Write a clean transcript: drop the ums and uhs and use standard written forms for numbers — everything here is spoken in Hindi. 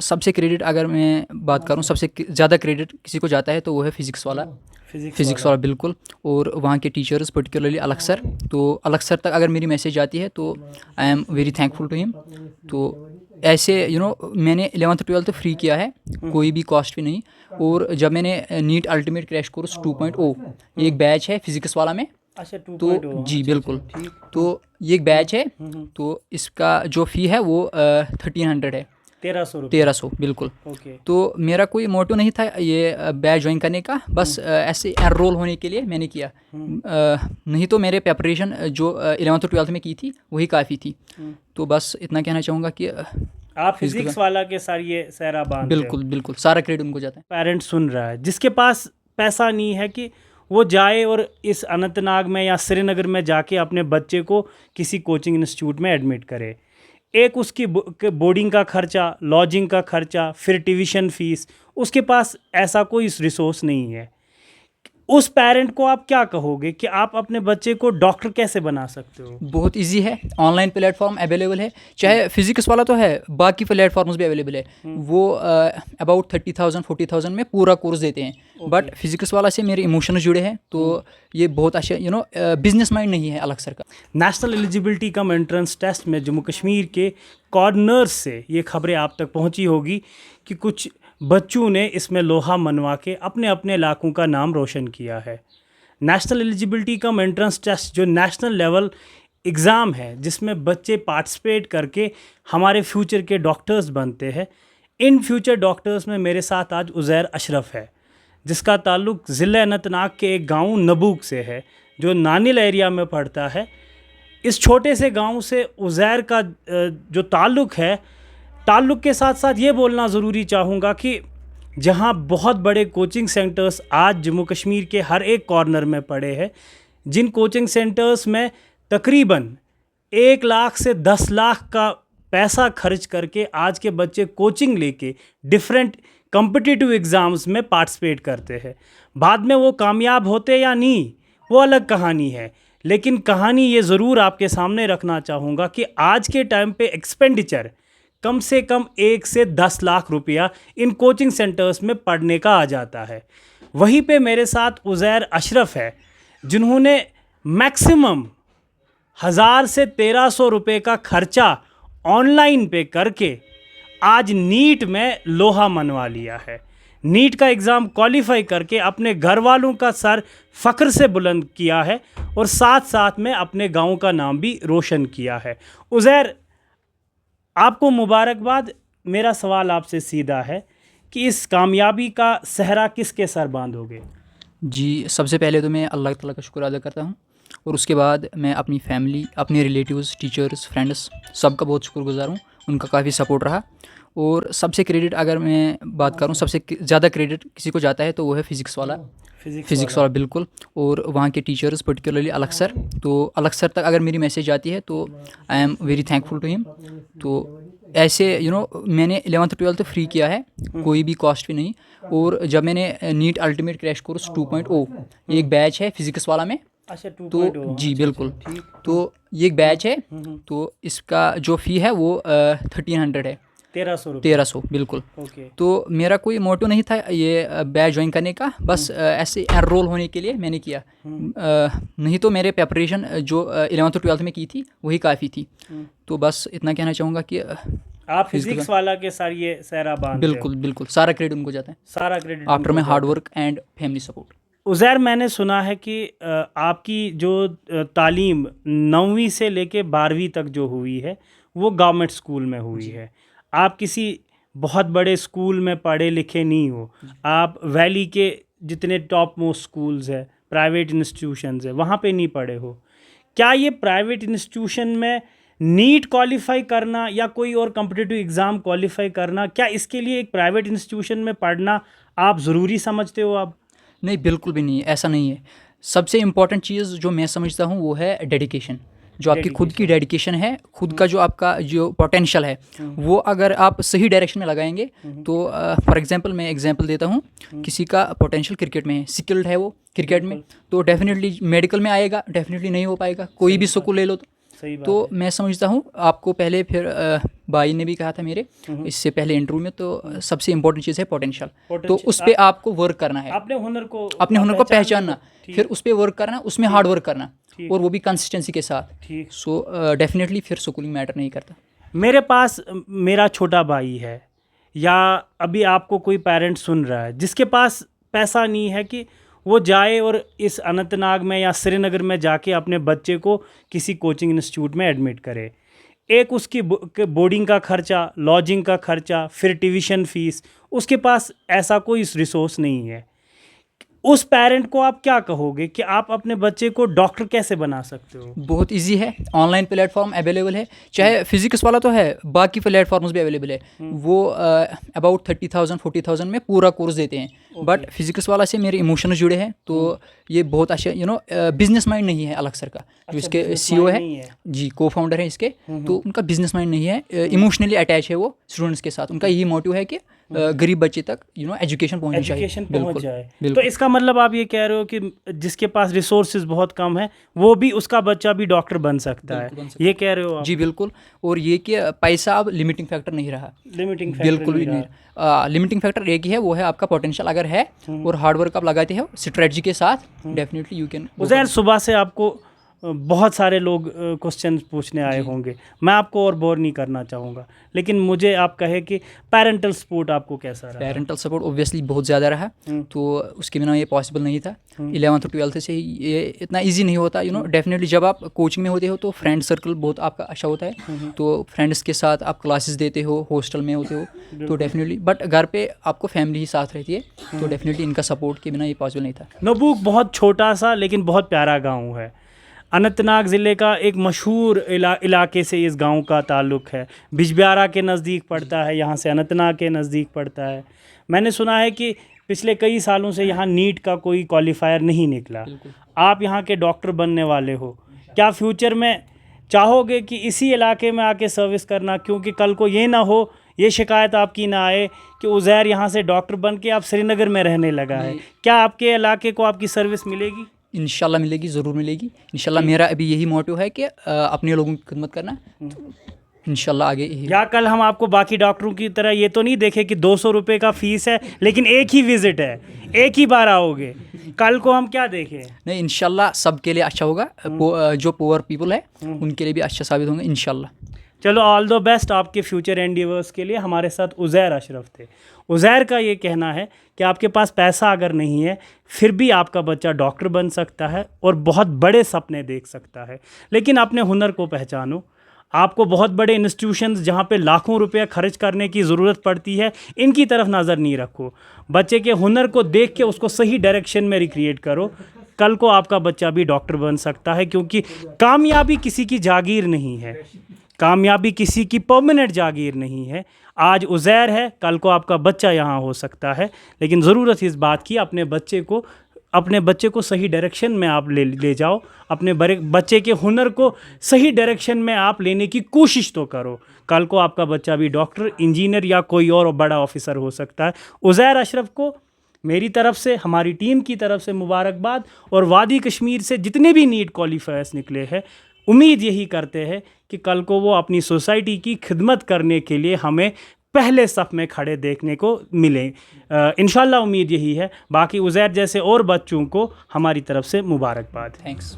सबसे क्रेडिट अगर मैं बात करूं, सबसे ज़्यादा क्रेडिट किसी को जाता है तो वो है फ़िज़िक्स वाला। फ़िज़िक्स वाला बिल्कुल। और वहाँ के टीचर्स पर्टिकुलरली अलग सर। तो अलग सर तक अगर मेरी मैसेज आती है तो I am very thankful to him. तो ऐसे मैंने 11th-12th फ्री किया है, कोई भी कॉस्ट भी नहीं। और जब मैंने नीट अल्टीमेट क्रैश कोर्स 2.0 ये एक बैच है फ़िज़िक्स वाला में। अच्छा, तो 2.0। जी अच्छा, बिल्कुल। ठीक। तो ये एक बैच है। तो इसका जो फ़ी है वो 1300 है। 1300 रुपये। 1300 बिल्कुल। ओके। तो मेरा कोई मोटिव नहीं था ये बैच ज्वाइन करने का, बस ऐसे एनरोल होने के लिए मैंने किया। नहीं तो मेरे प्रेपरेशन जो 11th-12th में की थी वही काफ़ी थी। तो बस इतना कहना चाहूँगा कि आप फिजिक्स फिजिक्स वाला के सार ये सहरा बांधते हो। बिल्कुल बिल्कुल सारा क्रेडिट उनको जाता है। पेरेंट्स सुन रहा है जिसके पास पैसा नहीं है कि वो जाए और इस अनंतनाग में या श्रीनगर में जाके अपने बच्चे को किसी कोचिंग इंस्टीट्यूट में एडमिट करे। एक उसकी बोर्डिंग का खर्चा, लॉजिंग का खर्चा, फिर ट्यूशन फीस, उसके पास ऐसा कोई रिसोर्स नहीं है। उस पेरेंट को आप क्या कहोगे कि आप अपने बच्चे को डॉक्टर कैसे बना सकते हो? बहुत इजी है, ऑनलाइन प्लेटफॉर्म अवेलेबल है। चाहे फिजिक्स वाला तो है, बाकी प्लेटफॉर्म्स भी अवेलेबल है। वो अबाउट 30,000-40,000 में पूरा कोर्स देते हैं। बट फिजिक्स वाला से मेरे इमोशंस जुड़े हैं, तो ये बहुत अच्छा बिजनेस माइंड नहीं है अलग सर का। National eligibility cum entrance test में जम्मू कश्मीर के कॉर्नर्स से ये खबरें आप तक पहुंची होगी कि कुछ बच्चों ने इसमें लोहा मनवा के अपने अपने इलाकों का नाम रोशन किया है। National eligibility cum entrance test जो नेशनल लेवल एग्ज़ाम है जिसमें बच्चे पार्टिसिपेट करके हमारे फ्यूचर के डॉक्टर्स बनते हैं। इन फ्यूचर डॉक्टर्स में मेरे साथ आज उज़ैर अशरफ है जिसका ताल्लुक़ ज़िले अनंतनाग के एक गांव नबूक से है जो नानिल एरिया में पड़ता है। इस छोटे से गांव से उज़ैर का जो ताल्लुक़ के साथ साथ ये बोलना ज़रूरी चाहूँगा कि जहां बहुत बड़े कोचिंग सेंटर्स आज जम्मू कश्मीर के हर एक कॉर्नर में पड़े हैं, जिन कोचिंग सेंटर्स में तकरीबन 1 लाख से 10 लाख का पैसा खर्च करके आज के बच्चे कोचिंग लेके डिफरेंट कॉम्पिटिटिव एग्ज़ाम्स में पार्टिसिपेट करते हैं। बाद में वो कामयाब होते या नहीं वो अलग कहानी है, लेकिन कहानी ये ज़रूर आपके सामने रखना चाहूँगा कि आज के टाइम पे एक्सपेंडिचर कम से कम 1 से 10 लाख रुपया इन कोचिंग सेंटर्स में पढ़ने का आ जाता है। वहीं पे मेरे साथ उज़ैर अशरफ है जिन्होंने मैक्सिमम 1000 से 1300 रुपये का खर्चा ऑनलाइन पे करके आज नीट में लोहा मनवा लिया है। नीट का एग्ज़ाम क्वालिफाई करके अपने घर वालों का सर फ़ख्र से बुलंद किया है और साथ साथ में अपने गांव का नाम भी रोशन किया है। उज़ैर, आपको मुबारकबाद। मेरा सवाल आपसे सीधा है कि इस कामयाबी का सहरा किसके सर बांधोगे? जी, सबसे पहले तो मैं अल्लाह ताला का शुक्र अदा करता हूँ, और उसके बाद मैं अपनी फैमिली, अपने रिलेटिव्स, टीचर्स, फ्रेंड्स सबका बहुत शुक्रगुजार हूँ। उनका काफ़ी सपोर्ट रहा। और सबसे क्रेडिट अगर मैं बात करूँ, सबसे ज़्यादा क्रेडिट किसी को जाता है तो वो है फ़िज़िक्स वाला। फ़िज़िक्स वाला बिल्कुल। और वहाँ के टीचर्स पर्टिकुलरली अलग सर। तो अलग सर तक अगर मेरी मैसेज आती है तो I am very thankful to him. तो ऐसे मैंने 11th-12th फ्री किया है, कोई भी कॉस्ट भी नहीं। और जब मैंने नीट अल्टीमेट क्रैश कोर्स 2.0 ये एक बैच है फ़िज़िक्स वाला में। अच्छा, तो 2.0। जी अच्छा, बिल्कुल। ठीक। तो ये एक बैच है। तो इसका जो फ़ी है वो 1300 है। 1300 रुपये। 1300 बिल्कुल। ओके। तो मेरा कोई मोटिव नहीं था ये बैच ज्वाइन करने का, बस ऐसे एनरोल होने के लिए मैंने किया। नहीं तो मेरे प्रेपरेशन जो 11th-12th में की थी वही काफ़ी थी। तो बस इतना कहना चाहूँगा कि आप फिजिक्स वाला के सार ये सहरा बांधते हो। बिल्कुल बिल्कुल सारा क्रेडिट उनको जाता है, सारा credit after my hard work and family support. Uzair, मैंने सुना है कि आपकी जो तालीम 9वीं से लेके 12वीं तक जो हुई है वो गवर्नमेंट स्कूल में हुई है। आप किसी बहुत बड़े स्कूल में पढ़े लिखे नहीं हो। आप वैली के जितने टॉप मोस्ट स्कूल्स है, प्राइवेट इंस्टीट्यूशंस है, वहाँ पे नहीं पढ़े हो। क्या ये प्राइवेट इंस्टीट्यूशन में नीट क्वालिफाई करना या कोई और कॉम्पिटिटिव एग्ज़ाम क्वालिफाई करना, क्या इसके लिए एक प्राइवेट इंस्टीट्यूशन में पढ़ना आप ज़रूरी समझते हो? आप नहीं, बिल्कुल भी नहीं, ऐसा नहीं है। सबसे इम्पॉर्टेंट चीज़ जो मैं समझता हूँ वो है डेडिकेशन। जो आपकी खुद की डेडिकेशन है, खुद का जो आपका जो पोटेंशियल है, वो अगर आप सही डायरेक्शन में लगाएंगे तो फॉर एग्जांपल मैं एग्जांपल देता हूँ, किसी का पोटेंशियल क्रिकेट में है, स्किल्ड है वो क्रिकेट में, तो डेफिनेटली मेडिकल में आएगा, डेफिनेटली नहीं हो पाएगा। कोई भी स्कूल ले लो तो सही बात तो मैं समझता हूँ आपको पहले फिर भाई ने भी कहा था मेरे इससे पहले इंटरव्यू में, तो सबसे इम्पोर्टेंट चीज़ है पोटेंशियल। तो Potential, उस पर आपको वर्क करना है, अपने हुनर को अपने हुनर को पहचानना, ठीक। फिर उस पर वर्क करना, उसमें हार्ड वर्क करना, ठीक। और वो भी कंसिस्टेंसी के साथ। ठीक। सो डेफिनेटली फिर स्कूलिंग मैटर नहीं करता। मेरे पास मेरा छोटा भाई है, या अभी आपको कोई पेरेंट सुन रहा है जिसके पास पैसा नहीं है कि वो जाए और इस अनंतनाग में या श्रीनगर में जाके अपने बच्चे को किसी कोचिंग इंस्टीट्यूट में एडमिट करे। एक उसकी बोर्डिंग का खर्चा, लॉजिंग का खर्चा, फिर ट्यूशन फीस, उसके पास ऐसा कोई रिसोर्स नहीं है। उस पेरेंट को आप क्या कहोगे कि आप अपने बच्चे को डॉक्टर कैसे बना सकते हो? बहुत इजी है, ऑनलाइन प्लेटफॉर्म अवेलेबल है, चाहे फिजिक्स वाला तो है, बाकी प्लेटफॉर्म्स भी अवेलेबल है। वो अबाउट 30,000 40,000 में पूरा कोर्स देते हैं। बट फिजिक्स वाला से मेरे इमोशंस जुड़े हैं, तो ये बहुत अच्छा बिजनेस माइंड नहीं है अलग सर का, जो इसके CEO है जी, को फाउंडर है इसके, तो उनका बिजनेस माइंड नहीं है, इमोशनली अटैच है वो स्टूडेंट्स के साथ। उनका यही मोटिव है कि गरीब बच्चे तक एजुकेशन पहुंचनी चाहिए। पहुंच जाए। तो इसका मतलब आप ये कह रहे हो कि जिसके पास रिसोर्सेज बहुत कम है वो भी, उसका बच्चा भी डॉक्टर बन सकता है, ये कह रहे हो आप? जी बिल्कुल। और ये कि पैसा अब लिमिटिंग फैक्टर नहीं रहा, लिमिटिंग फैक्टर बिल्कुल भी नहीं। लिमिटिंग फैक्टर एक ही है, वो है आपका पोटेंशियल अगर है और हार्ड वर्क आप लगाते हो स्ट्रेटजी के साथ, डेफिनेटली यू कैन। उज़ैर, सुबह से आपको बहुत सारे लोग क्वेश्चन पूछने आए होंगे, मैं आपको और बोर नहीं करना चाहूँगा, लेकिन मुझे आप कहे कि पेरेंटल सपोर्ट आपको कैसा रहा? पेरेंटल सपोर्ट ओब्वियसली बहुत ज़्यादा रहा, तो उसके बिना ये पॉसिबल नहीं था। 11th और 12th से ये इतना इजी नहीं होता, डेफिनेटली जब आप कोचिंग में होते हो तो फ्रेंड सर्कल बहुत आपका अच्छा होता है, तो फ्रेंड्स के साथ आप क्लासेस देते हो, हॉस्टल में होते हो, तो डेफिनेटली। बट घर पे आपको फैमिली ही साथ रहती है, तो डेफिनेटली इनका सपोर्ट के बिना ये पॉसिबल नहीं था। नबूक बहुत छोटा सा लेकिन बहुत प्यारा गाँव है। अनंतनाग ज़िले का एक मशहूर इलाके से इस गांव का ताल्लुक़ है। बिजबियारा के नज़दीक पड़ता है, यहाँ से अनंतनाग के नज़दीक पड़ता है। मैंने सुना है कि पिछले कई सालों से यहाँ नीट का कोई क्वालिफायर नहीं निकला। आप यहाँ के डॉक्टर बनने वाले हो, क्या फ्यूचर में चाहोगे कि इसी इलाके में आके सर्विस करना? क्योंकि कल को ये ना हो, ये शिकायत आपकी ना आए कि उज़ैर यहाँ से डॉक्टर बन के आप श्रीनगर में रहने लगा है। क्या आपके इलाके को आपकी सर्विस मिलेगी? इंशाल्लाह मिलेगी, ज़रूर मिलेगी इंशाल्लाह। मेरा अभी यही मोटिव है कि अपने लोगों की खिदमत करना, तो इंशाल्लाह आगे यही। या कल हम आपको बाकी डॉक्टरों की तरह ये तो नहीं देखे कि 200 रुपये का फ़ीस है लेकिन एक ही विज़िट है, एक ही बार आओगे, कल को हम क्या देखें? नहीं, इंशाल्लाह सबके लिए अच्छा होगा, जो पुअर पीपल है उनके लिए भी अच्छा साबित होंगे इंशाल्लाह। चलो, ऑल द बेस्ट आपके फ्यूचर एंडिवर्स के लिए। हमारे साथ उज़ैर अशरफ थे। उज़ैर का ये कहना है कि आपके पास पैसा अगर नहीं है फिर भी आपका बच्चा डॉक्टर बन सकता है और बहुत बड़े सपने देख सकता है, लेकिन अपने हुनर को पहचानो। आपको बहुत बड़े इंस्टीट्यूशंस जहाँ पे लाखों रुपए खर्च करने की ज़रूरत पड़ती है, इनकी तरफ नज़र नहीं रखो। बच्चे के हुनर को देख के उसको सही डायरेक्शन में रिक्रिएट करो। कल को आपका बच्चा भी डॉक्टर बन सकता है, क्योंकि कामयाबी किसी की जागीर नहीं है, कामयाबी किसी की परमानेंट जागीर नहीं है। आज उज़ैर है, कल को आपका बच्चा यहाँ हो सकता है, लेकिन ज़रूरत इस बात की अपने बच्चे को सही डायरेक्शन में आप ले जाओ। अपने बच्चे के हुनर को सही डायरेक्शन में आप लेने की कोशिश तो करो। कल को आपका बच्चा भी डॉक्टर, इंजीनियर या कोई और बड़ा ऑफिसर हो सकता है। उज़ैर अशरफ को मेरी तरफ से, हमारी टीम की तरफ से मुबारकबाद। और वादी कश्मीर से जितने भी नीट क्वालिफायर्स निकले हैं, उम्मीद यही करते हैं कि कल को वो अपनी सोसाइटी की खिदमत करने के लिए हमें पहले सफ़ में खड़े देखने को मिले। इंशाल्लाह उम्मीद यही है। बाकी उज़ैर जैसे और बच्चों को हमारी तरफ से मुबारकबाद। थैंक्स।